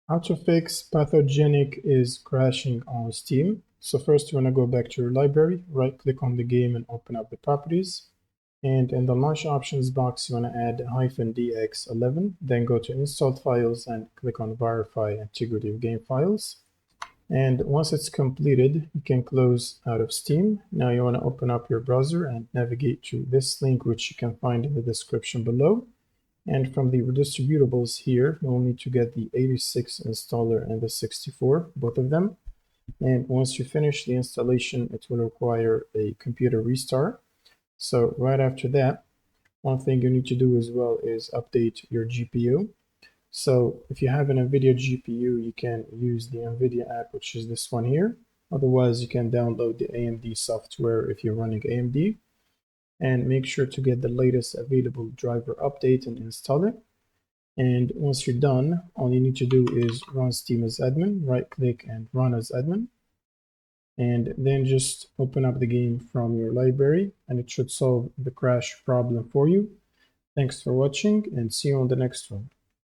How to fix Pathogenic is crashing on Steam. So first you want to go back to your library, right click on the game and open up the properties. And in the launch options box, you want to add -dx11, then go to installed files and click on verify integrity of game files. And once it's completed, you can close out of Steam. Now you want to open up your browser and navigate to this link, which you can find in the description below. And from the distributables here, you'll need to get the 86 installer and the 64, both of them. And once you finish the installation, it will require a computer restart. So right after that, one thing you need to do as well is update your GPU. So if you have an NVIDIA GPU, you can use the NVIDIA app, which is this one here. Otherwise, you can download the AMD software if you're running AMD. And make sure to get the latest available driver update and install it. And once you're done, all you need to do is run Steam as admin, right click and run as admin. And then just open up the game from your library and it should solve the crash problem for you. Thanks for watching and see you on the next one.